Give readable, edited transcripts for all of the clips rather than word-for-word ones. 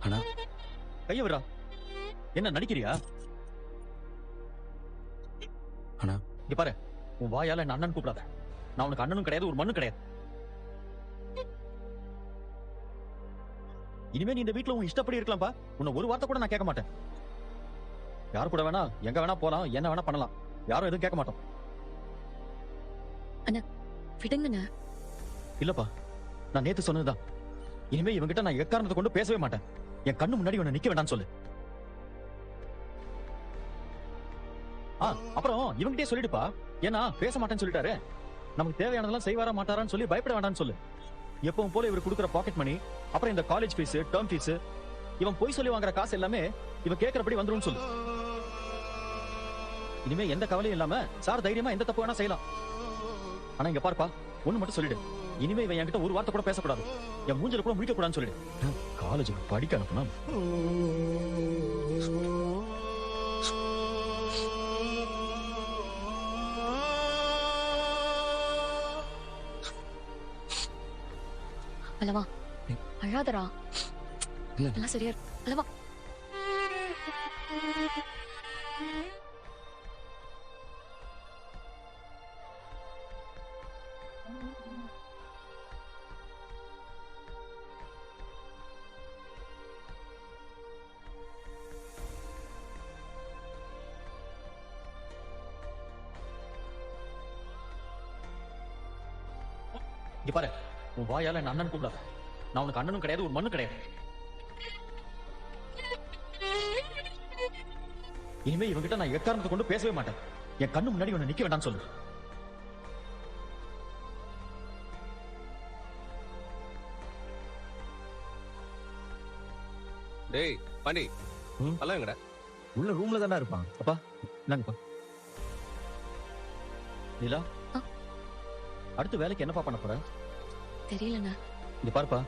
அண்ணா கைய விடுறா. என்ன நடிக்கிறியா? அண்ணா இங்க பாரு, உன் வாயால என்ன அண்ணன் கூப்பிடாத. நான் உனக்கு அண்ணனும் கிடையாது, ஒரு மண்ணும் கிடையாது. இனிமே நீ இந்த வீட்டுல உன் இஷ்டப்படி இருக்கலாம்ப்பா. உன்னை ஒரு வார்த்தை கூட நான் கேட்க மாட்டேன். யாரு கூட வேணா எங்க வேணா போலாம், என்ன வேணா பண்ணலாம். யாரும் எதுவும் கேட்க மாட்டோம். அண்ணா விடுங்கண்ணா. இல்லப்பா, நான் நேத்து சொன்னதுதான். இனிமே இவங்கிட்ட நான் எக்காரணத்தை கொண்டு பேசவே மாட்டேன். என் கண்ணு முன்னாடி உன்னை நிக்க வேண்டாம்னு சொல்லு. அப்புறம் இவங்கிட்டே சொல்லிடுப்பா. ஏன்னா பேச மாட்டேன்னு சொல்லிட்டாரு. நமக்கு தேவையானதெல்லாம் செய்வாரா மாட்டாரான்னு சொல்லி பயப்பட வேண்டாம்னு சொல்லு. எப்பவும் போல இவர் கொடுக்குற பாக்கெட் மணி, அப்புறம் இந்த காலேஜ் ஃபீஸ், டேர்ம் ஃபீஸ், இவன் போய் சொல்லி வாங்குற காசு எல்லாமே இவன் கேட்கறபடி வந்துரும் சொல்லு. இனிமே எந்த கவலையும் இல்லாம சார் தைரியமா எந்த தப்பு வேணா செய்யலாம். ஆனா இங்க பாருப்பா, ஒண்ணு மட்டும் சொல்லிடு. இனிமே இவன் என்கிட்ட ஒரு வார்த்தை கூட பேசக்கூடாது. என் மூஞ்சில கூட முடிக்க கூடாதுன்னு சொல்லிடு. காலேஜுக்கு படிக்க அனுப்பணும். அல்லவா அழாதரா. இல்ல. எல்லாம் சரியா இருக்கு. அல்லவா இங்க பாரு, உன் வாயால என்ன அண்ணன் கூப்பிடாத. நான் உனக்கு அண்ணனும் கிடையாது, ஒரு மண்ணும் கிடையாது. இனிமே இவங்கிட்ட நான் எக்காரணத்தை கொண்டு பேசவே மாட்டேன். என் கண்ணு முன்னாடி உன்னை நிக்க வேண்டாம்னு சொல்லு. டேய் பாண்டி, பல்ல எங்கடா? உள்ள ரூம்ல தானே இருப்பான். அப்பா இந்தாங்கப்பா. நீலா, அடுத்து வேலைக்கு என்னப்பா பண்ண போற? தெரியலண்ணா. இங்க பாருப்பா,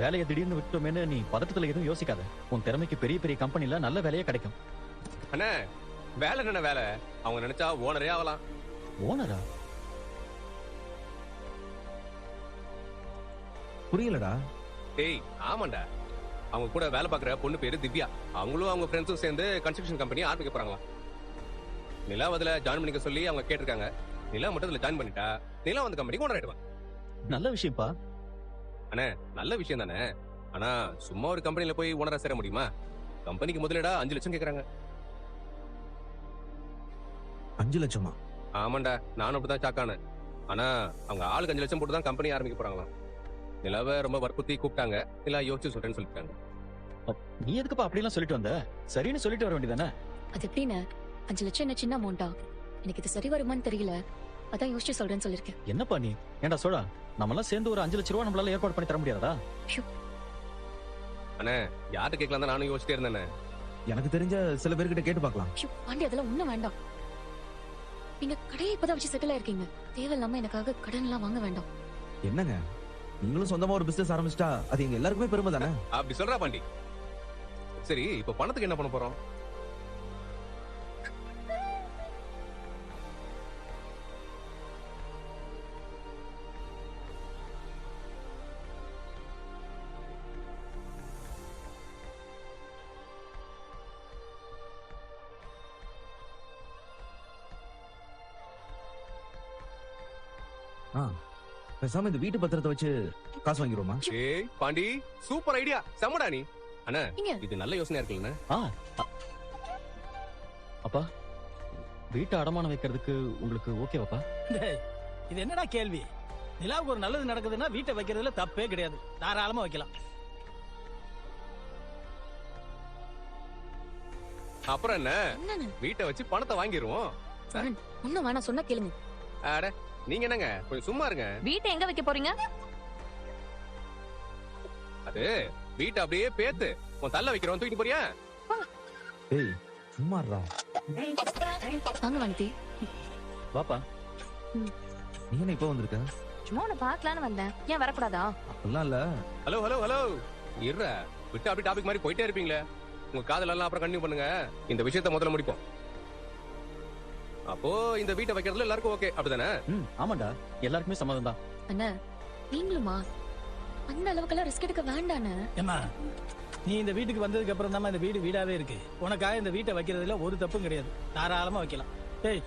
வேலையை திடீர்னு விட்டோமேன்னு நீ பதட்டத்துல எதுவும் யோசிக்காத. உன் திறமைக்கு பெரிய பெரிய கம்பெனில நல்ல வேலையே கிடைக்கும். அண்ணே, வேலை என்ன வேலை? அவங்க நினைச்சா ஓனரே ஆகலாம். ஓனரா? புரியலடா. டேய் ஆமாண்டா, அவங்க கூட வேலை பார்க்குற பொண்ணு பேரு திவ்யா. அவங்களும் அவங்க ஃப்ரெண்ட்ஸும் சேர்ந்து கன்ஸ்ட்ரக்ஷன் கம்பெனி ஆரம்பிக்க போறாங்களா. நிலா அதுல ஜாயின் பண்ணிக்க சொல்லி அவங்க கேட்டிருக்காங்க. நிலா மட்டும் அதுல ஜாயின் பண்ணிட்டா நிலா வந்து கம்பெனிக்கு ஓனர் ஆயிடுவான். நல்ல விஷயம்ப்பா. அண்ணே, நல்ல விஷயம் தானே. ஆனா சும்மா ஒரு கம்பெனில போய் ஓனரா சேர முடியுமா? கம்பெனிக்கு முதலீடா 5 லட்சம் கேக்குறாங்க. 5 லட்சமா? ஆமாண்டா, நானும் அப்படிதான் சாக்கானேன். ஆனா அவங்க ஆளுக்கு 5 லட்சம் போட்டு தான் கம்பெனி ஆரம்பிக்க போறாங்களாம். நிலாவை ரொம்ப வற்புறுத்தி கூப்பிட்டாங்க. நிலா யோசிச்சு சொல்றேன்னு சொல்லிட்டாங்க. நீ எதுக்குப்பா அப்படிலாம் சொல்லிட்டு வந்த? சரின்னு சொல்லிட்டு வர வேண்டியதானே? அது எப்படின்னு 5 லட்சம் என்ன சின்ன அமௌண்டா? எனக்கு இது சரி வருமான்னு தெரியல, அதான் யோசிச்சு சொல்றேன்னு சொல்லிருக்கேன். என்னப்பா நீ? ஏண்டா சோழா, நம்மளாம் சேர்ந்து ஒரு 5 லட்சம் ரூபா நம்மளால ஏற்பாடு பண்ணி தர முடியாதா? அண்ணே, யார்கிட்ட கேட்கலாம் தான் நானும் யோசிச்சிட்டே இருந்தேன். எனக்கு தெரிஞ்ச சில பேர்கிட்ட கேட்டு பார்க்கலாம். பாண்டி, அதெல்லாம் ஒண்ணும் வேண்டாம். நீங்க கடையை இப்பதான் வச்சு செட்டில் ஆயிருக்கீங்க. தேவையில்லாம எனக்காக கடன் எல்லாம் வாங்க வேண்டாம். என்னங்க, நீங்களும் சொந்தமா ஒரு பிசினஸ் ஆரம்பிச்சிட்டா அது எங்க எல்லாருக்குமே பெருமை தானே? அப்படி சொல்றா பாண்டி. சரி, இப்ப பணத்துக்கு என்ன பண்ண போறோம்? பேசாம இந்த வீட்டு பத்திரத்தை வச்சு காசு வாங்கிடுவோமா? ஏய் பாண்டி, சூப்பர் ஐடியா, செம்மடா நீ. அண்ணா, இங்க. இது நல்ல யோசனையா இருக்குல்ல? அப்பா, வீட்டை அடமானம் வைக்கிறதுக்கு உங்களுக்கு ஓகேவாப்பா? டேய், இது என்னடா கேள்வி? நிலாவுக்கு ஒரு நல்லது நடக்குதுன்னா வீட்டை வைக்கிறதுல தப்பே கிடையாது, தாராளமா வைக்கலாம். அப்புறம் என்ன, என்னன்னு வீட்டை வச்சு பணத்தை வாங்கிடுவோம். ஒண்ணும் வேணாம், சொன்னா கேளுங்க. அட நீங்க என்னங்க, கொஞ்சம் சும்மா இருங்க. வீட்டை எங்க வைக்க போறீங்க? அது வீட்டை அப்படியே பேத்து உன் தள்ள வைக்கிறோம், தூக்கிட்டு போறியா? ஏய் சும்மா இருடா. வாங்க வாங்கி. வாப்பா. நீ என்ன இப்ப வந்திருக்க? சும்மா உன்னை பார்க்கலான்னு வந்தேன். ஏன் வரக்கூடாதா? அப்படிலாம் இல்ல. ஹலோ ஹலோ ஹலோ, இருற விட்டு அப்படி டாபிக் மாதிரி போயிட்டே இருப்பீங்களே. உங்க காதல் எல்லாம் அப்புறம் கண்டினியூ பண்ணுங்க. இந்த விஷயத்தை முதல்ல முடிப்போம். அப்போ இந்த வீட்டை வைக்கிறதுல எல்லாருக்கும் ஓகே அப்படிதானே? ஆமாண்டா, எல்லாருக்குமே சம்மதம் தான். அண்ணா நீங்களுமா? அந்த அளவுக்கெல்லாம் ரிஸ்க் எடுக்க வேண்டானே. ஏமா நீ இந்த வீட்டுக்கு வந்ததுக்கு அப்புறம் தான் இந்த வீடு வீடாவே இருக்கு. உனக்காக இந்த வீட்டை வைக்கிறதுல ஒரு தப்பும் கிடையாது. தாராளமா வைக்கலாம். டேய்,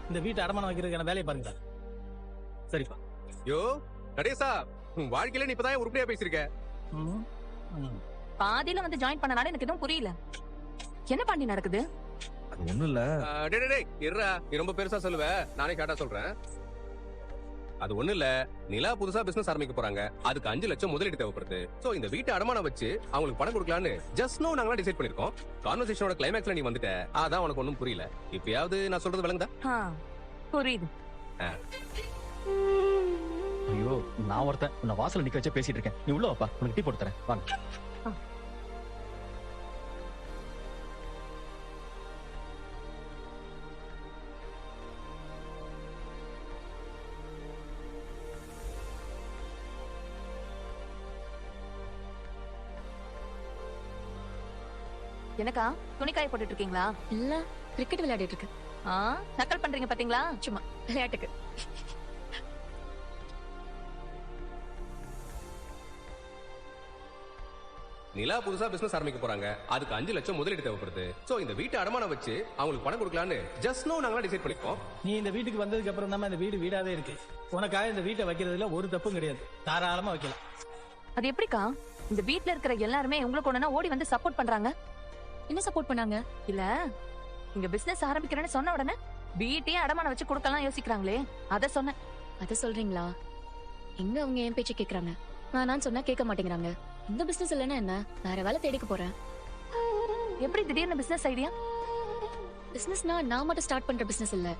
இந்த வீட்டை அடமானம் வைக்கிறதுக்கான வேலையை பாருங்க. சரிப்பா. யோ நடேசா, உன் வாழ்க்கையில நீ இப்பதான் உருப்படியா பேசிருக்க. ம், ம். பாதியில வந்து ஜாயின் பண்ணனால எனக்கு எதுவும் புரியல. என்ன பாண்டி நடக்குது? அது ஒண்ணும் இல்ல. டேய் இருடா, நீ ரொம்ப பெருசா சொல்லுவ, நானே கேட்டா சொல்றேன். அது ஒண்ணு இல்ல, நிலா புதுசா பிசினஸ் ஆரம்பிக்க போறாங்க. அதுக்கு 5 லட்சம் முதலீடு தேவைப்படுது. சோ இந்த வீட்டை அடமானம் வச்சு அவங்களுக்கு பணம் கொடுக்கலான்னு ஜஸ்ட் நோ நாங்களா டிசைட் பண்ணிருக்கோம். கான்வர்சேஷனோட கிளைமேக்ஸ்ல நீ வந்துட்ட, அதான் உனக்கு ஒண்ணும் புரியல. இப்பயாவது நான் சொல்றது விளங்குதா? புரியுது. ஐயோ, நான் ஒருத்தன் உன்னை வாசல்ல நிக்க வச்சு பேசிட்டு இருக்கேன். நீ உள்ள வாப்பா, உனக்கு டீ போட்டு தரேன். வாங்க. எனக்கா துணிக்காய போட்டுட்டு இருக்கீங்களா? இல்ல கிரிக்கெட் விளையாடிட்டு இருக்கு. நக்கல் பண்றீங்க பாத்தீங்களா? சும்மா விளையாட்டுக்கு. நிலா புதுசா பிசினஸ் ஆரம்பிக்க போறாங்க. அதுக்கு 5 லட்சம் முதலீடு தேவைப்படுது. சோ இந்த வீட்டை அடமானம் வச்சு அவங்களுக்கு பணம் கொடுக்கலான்னு ஜஸ்ட் நோ நாங்களா டிசைட் பண்ணிருக்கோம். நீ இந்த வீட்டுக்கு வந்ததுக்கு அப்புறம் தான் இந்த வீடு வீடாவே இருக்கு. உனக்காக இந்த வீட்டை வைக்கிறதுல ஒரு தப்பும் கிடையாது. தாராளமா வைக்கலாம். அது எப்படிக்கா? இந்த வீட்ல இருக்கிற எல்லாருமே உங்களுக்கு ஒண்ணுனா ஓடி வந்து சப்போர்ட் பண்றாங்க. என்ன சப்போர்ட் பண்ணாங்க? இல்ல, இங்க பிசினஸ் ஆரம்பிக்கிறேன்னு சொன்ன உடனே வீட்டையே அடமானம் வச்சு கொடுக்கலாம் யோசிக்கிறாங்களே, அத சொன்னேன். அத சொல்றீங்களா? எங்க அவங்க என் பேச்சு கேக்குறாங்க? நான் சொன்னா கேட்க மாட்டேங்கிறாங்க. இந்த பிசினஸ் இல்லைன்னா என்ன, வேற வேலை தேடிக்க போறேன். எப்படி திடீர்னு பிசினஸ் ஐடியா? பிசினஸ்னா நான் மட்டும் ஸ்டார்ட் பண்ற பிசினஸ் இல்ல.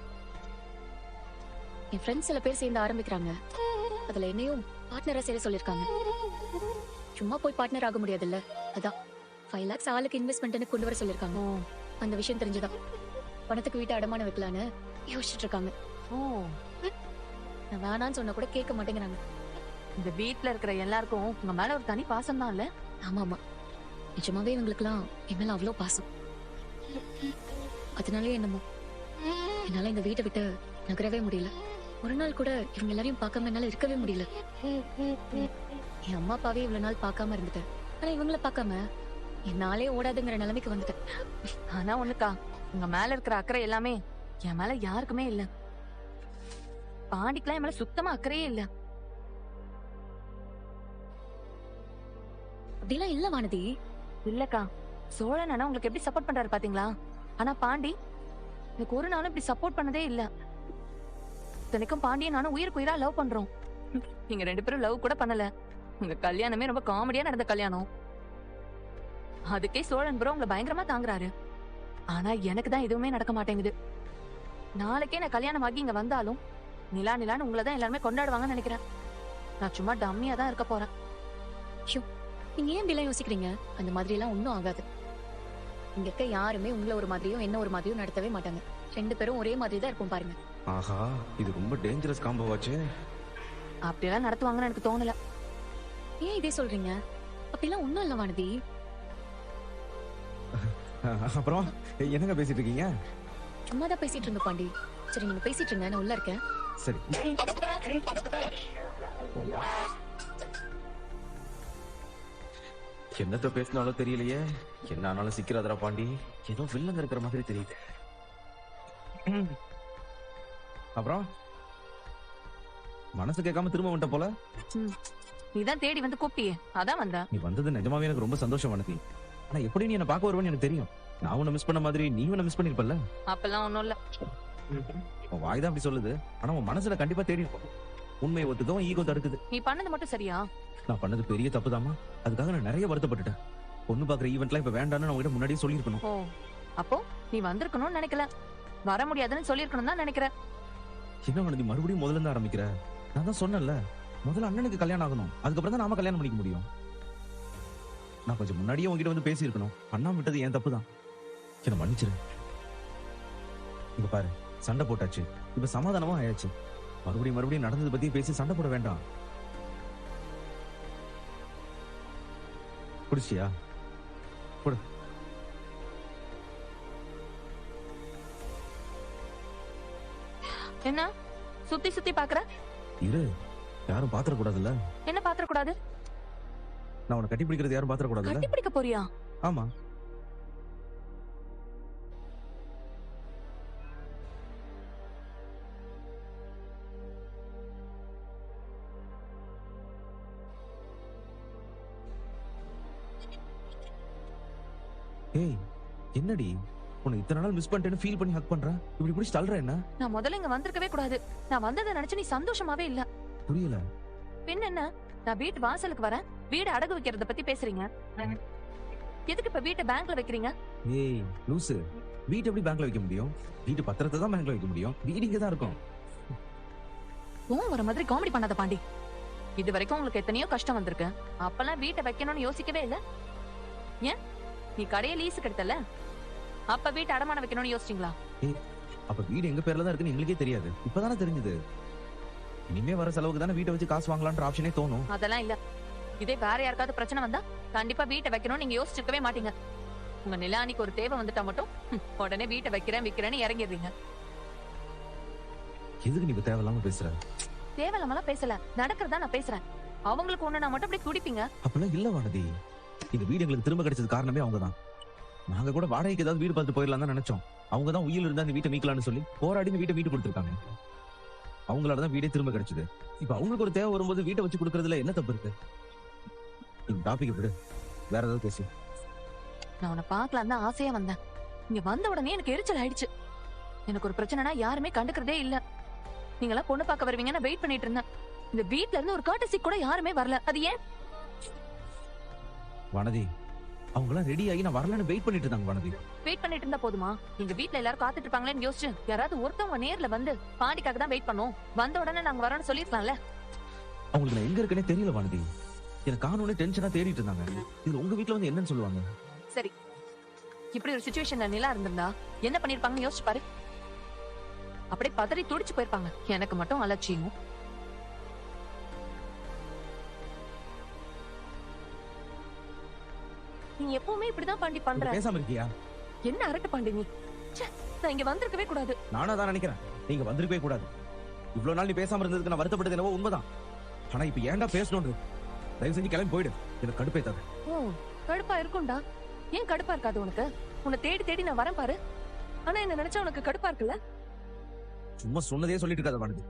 என் ஃப்ரெண்ட்ஸ் சில பேர் சேர்ந்து ஆரம்பிக்கிறாங்க. அதுல என்னையும் பார்ட்னரா சேர சொல்லிருக்காங்க. சும்மா போய் பார்ட்னர் ஆக முடியாதுல்ல, அதான் 5 lakhs ஆளுக்கு இன்வெஸ்ட்மெண்ட்னு கொண்டு வர சொல்லிருக்காங்க. அந்த விஷயம் தெரிஞ்சுதான் பணத்துக்கு வீட்டை அடமானம் வைக்கலான்னு யோசிச்சுட்டு இருக்காங்க. நான் வேணான்னு சொன்னா கூட கேட்க மாட்டேங்கிறாங்க. இந்த வீட்ல இருக்கிற எல்லாருக்கும் உங்க மேல ஒரு தனி பாசம் தான் இல்ல? ஆமா ஆமா, நிஜமாவே இவங்களுக்குலாம் என் மேல அவ்வளவு பாசம். அதனாலே என்னமோ என்னால இந்த வீட்டை விட்டு நகரவே முடியல. ஒரு நாள் கூட இவங்க எல்லாரையும் பார்க்காம என்னால இருக்கவே முடியல. என் அம்மா அப்பாவே இவ்வளவு நாள் பார்க்காம இருந்துட்டேன். ஆனா இவங்கள பார்க்காம என்னாலே ஓடாதுங்கிற நிலைமைக்கு வந்துட்டேன். ஆனா ஒண்ணுக்கா, உங்க மேல இருக்கிற அக்கறை எல்லாமே என் மேல யாருக்குமே இல்ல. பாண்டிக்கெல்லாம் என் மேல சுத்தமா அக்கறையே இல்ல. அப்படிலாம் இல்ல வானதி. இல்லக்கா, சோழன் அண்ணா உங்களுக்கு எப்படி சப்போர்ட் பண்றாரு பாத்தீங்களா? ஆனா பாண்டி எனக்கு ஒரு நாளும் இப்படி சப்போர்ட் பண்ணதே இல்ல. இத்தனைக்கும் பாண்டிய நானும் உயிருக்கு உயிரா லவ் பண்றோம். நீங்க 2 பேரும் லவ் கூட பண்ணல. உங்க கல்யாணமே ரொம்ப காமெடியா நடந்த கல்யாணம். அதுக்கே சோழன் ப்ரோ உங்களை பயங்கரமா தாங்குறாரு. ஆனா எனக்கு தான் எதுவுமே நடக்க மாட்டேங்குது. நாளைக்கே நான் கல்யாணம் ஆகி இங்க வந்தாலும் நிலா நிலான்னு உங்களை தான் எல்லாருமே கொண்டாடுவாங்கன்னு நினைக்கிறேன். நான் சும்மா டம்மியா தான் இருக்க போறேன். நீங்க ஏன் இப்படிலாம் யோசிக்கிறீங்க? அந்த மாதிரி எல்லாம் ஒண்ணும் ஆகாது. இங்க இருக்க யாருமே உங்களை ஒரு மாதிரியும் என்ன ஒரு மாதிரியும் நடத்தவே மாட்டாங்க. 2 பேரும் ஒரே மாதிரி தான் இருக்கும் பாருங்க. ஆஹா, இது ரொம்ப டேஞ்சரஸ் காம்போவாச்சு. அப்படியெல்லாம் நடத்துவாங்கன்னு எனக்கு தோணல. ஏன் இதே சொல்றீங்க? அப்படிலாம் ஒண்ணும் இல்ல வானதி. அப்புறம் என்னங்க பேசிட்டு இருக்கீங்க? சும்மா தான் பேசிட்டு இருங்க பாண்டி. சரி நீங்க பேசிட்டு இருங்க, நான் உள்ள இருக்கேன். சரி. என்னத்த பேசினாலும் தெரியலையே. என்ன ஆனாலும் சிக்கிறாதரா பாண்டி. ஏதோ வில்லங்க இருக்கிற மாதிரி தெரியுது. அப்புறம் மனசு கேட்காம திரும்ப வந்துட்ட போல. நீதான் தேடி வந்து கூப்பிட்டியே, அதான் வந்தா. நீ வந்தது நிஜமாவே எனக்கு ரொம்ப சந்தோஷமானது. ஆனா எப்படி நீ என்ன பார்க்க வருவேன்னு எனக்கு தெரியும். நான் உன்னை மிஸ் பண்ண மாதிரி நீ உன்னை மிஸ் பண்ணிருப்பல்ல. அப்பெல்லாம் ஒண்ணும் இல்ல. உன் வாய் தான் அப்படி சொல்லுது. ஆனா உன் மனசுல கண்டிப்பா தேடி இருப்போம். உண்மையை ஒத்துக்கவும் ஈகோ தடுக்குது. நீ பண்ணது மட்டும் சரியா? நான் பண்ணது பெரிய தப்புதாமா. அதுக்காக நான் நிறைய வருத்தப்பட்டுட்டேன். பொண்ணு பாக்குற ஈவெண்ட்லாம் இப்ப வேண்டாம்னு நான் உங்ககிட்ட முன்னாடியே சொல்லியிருக்கணும். ஓ, அப்போ நீ வந்திருக்கணும்னு நினைக்கல, வர முடியாதுன்னு சொல்லிருக்கணும் தான் நினைக்கிறேன். என்ன பண்ணி மறுபடியும் முதல்ல இருந்து ஆரம்பிக்கிற? நான் தான் சொன்னேன்ல, முதல்ல அண்ணனுக்கு கல்யாணம் ஆகணும், அதுக்கப்புறம் தான் நாம கல்யாணம் பண்ணிக்க முடியும். நான் கொஞ்சம் முன்னாடியே உங்ககிட்ட வந்து பேசியிருக்கணும். பண்ணாம விட்டது என் தப்பு தான். என்ன மன்னிச்சிரு. இங்க பாரு, சண்டை போட்டாச்சு, இப்ப சமாதானமா ஆயாச்சு. மறுபடியும் நடந்தது பத்தி பேசி சண்டை போட வேண்டாம். குடிச்சியா? குடு. என்ன சுத்தி சுத்தி பாக்குற? இரு, யாரும் பாத்திர கூடாதுல்ல. என்ன பாத்திர கூடாது? நான் உன்னை கட்டி பிடிக்கிறது யாரும் பாத்திர கூடாதுல்ல? கட்டி பிடிக்க போறியா? ஆமா. ஏய் என்னடி உன்னை இத்தனை நாள் மிஸ் பண்ணிட்டேன்னு ஃபீல் பண்ணி ஹக் பண்ற, இப்படி பிடிச்சி தள்ளுற என்ன? நான் முதல்ல இங்க வந்திருக்கவே கூடாது. நான் வந்ததை நினைச்சு நீ சந்தோஷமாவே இல்ல. புரியல. பின் என்ன, நான் வீட்டு வாசலுக்கு வரேன், வீடு அடகு வைக்கிறத பத்தி பேசுறீங்க. எதுக்கு இப்ப வீட்டை பேங்க்ல வைக்கிறீங்க? ஏய் லூசு, வீட்டை எப்படி பேங்க்ல வைக்க முடியும்? வீட்டு பத்திரத்தை தான் பேங்க்ல வைக்க முடியும். வீடு இங்க தான் இருக்கும். கோவம் வர மாதிரி காமெடி பண்ணாத பாண்டி. இது வரைக்கும் உங்களுக்கு எத்தனையோ கஷ்டம் வந்திருக்கு. அப்பெல்லாம் வீட்டை வைக்கணும்னு யோசிக்கவே இல்ல. ஏன் நீ கடையை லீஸுக்கு எடுத்தல, அப்ப வீட்டை அடமானம் வைக்கணும்னு யோசிச்சீங்களா? அப்ப வீடு எங்க பேர்ல தான் இருக்குன்னு எங்களுக்கே தெரியாது. இப்பதானே தெரிஞ்சது. இனிமே வர செலவுக்கு தானே வீட்டை வச்சு காசு வாங்கலான்ற ஆப்ஷனே தோணும். அதெல்லாம் இல்ல. இதே வேற யாருக்காவது பிரச்சனை வந்தா கண்டிப்பா வீட்டை வைக்கணும்னு நீங்க யோசிச்சிருக்கவே மாட்டீங்க. உங்க நிலானிக்கு ஒரு தேவை வந்துட்டா மட்டும் உடனே வீட்டை வைக்கிறேன் விக்கிறேன்னு இறங்கிடுறீங்க. எதுக்கு நீ இப்ப தேவையில்லாம பேசுற? தேவையில்லாமலாம் பேசல, நடக்கிறதா நான் பேசுறேன். அவங்களுக்கு ஒண்ணு நான் மட்டும் அப்படியே குடிப்பீங்க. அப்பெல்லாம் இல்ல வானதி. இந்த வீடு எங்களுக்கு திரும்ப கிடைச்சது காரணமே அவங்கதான். நாங்க கூட வாடகைக்கு ஏதாவது வீடு பார்த்து போயிடலாம் தான் நினைச்சோம். அவங்க தான் உயிர் இருந்தா இந்த வீட்டை மீட்கலாம்னு சொல்லி போராடி இந்த வீட்டை மீட்டு கொடுத்துருக்காங்க. அவங்களாலதான் வீடே திரும்ப கிடைச்சது. இப்ப அவங்களுக்கு ஒரு தேவை வரும்போது வீட்டை வச்சு கொடுக்கறதுல என்ன தப்பு இருக்கு? இந்த டாபிக் விடு, வேற ஏதாவது பேசு. நான் உன்னை பார்க்கலாம் தான் ஆசையா வந்தேன். இங்க வந்த உடனே எனக்கு எரிச்சல் ஆயிடுச்சு. எனக்கு ஒரு பிரச்சனைனா யாருமே கண்டுக்கிறதே இல்ல. நீங்களா பொண்ணு பார்க்க வருவீங்கன்னு வெயிட் பண்ணிட்டு இருந்தேன். இந்த வீட்ல இருந்து ஒரு கர்ட்டசி கூட யாருமே வரல. அது ஏன்? வானதி, அவங்க எல்லாம் ரெடி ஆகி நான் வரலன்னு வெயிட் பண்ணிட்டு இருந்தாங்க. வானதி, வெயிட் பண்ணிட்டு இருந்தா போதுமா? எங்க வீட்ல எல்லாரும் காத்துட்டு இருப்பாங்களேன்னு யோசிச்சு யாராவது ஒருத்தவங்க நேர்ல வந்து பாண்டிக்காக தான் வெயிட் பண்ணோம், வந்த உடனே நாங்க வரோம்னு சொல்லிருக்கலாம்ல. அவங்களுக்கு நான் எங்க இருக்கேனே தெரியல வானதி. எனக்கு காணோன்னு டென்ஷனா தேடிட்டு இருந்தாங்க. இது உங்க வீட்ல வந்து என்னன்னு சொல்லுவாங்க? சரி, இப்படி ஒரு சிச்சுவேஷன்ல நிலா இருந்திருந்தா என்ன பண்ணிருப்பாங்கன்னு யோசிச்சு பாரு. அப்படியே பதறி துடிச்சு போயிருப்பாங்க. எனக்கு மட்டும் அலட்சியம். நீ எப்பவுமே இப்படிதான் பாண்டி பண்ற. பேசாம இருக்கியா? என்ன அரட்டு பாண்டி நீ? ச்சே, நான் இங்க வந்திருக்கவே கூடாது. நானா தான் நினைக்கிறேன் நீங்க வந்திருக்கவே கூடாது. இவ்வளவு நாள் நீ பேசாம இருந்ததுக்கு நான் வருத்தப்பட்டது என்னவோ உண்மைதான். ஆனா இப்ப ஏன்டா பேசணும்னு? தயவு செஞ்சு கிளம்பி போயிடு. எனக்கு கடுப்பேத்தாது. ஓ, கடுப்பா இருக்கும்டா. ஏன் கடுப்பா இருக்காது உனக்கு? உன்னை தேடி தேடி நான் வரேன் பாரு. ஆனா என்ன நினைச்சா உனக்கு கடுப்பா இருக்குல்ல? சும்மா சொன்னதே சொல்லிட்டு இருக்காத வானதி.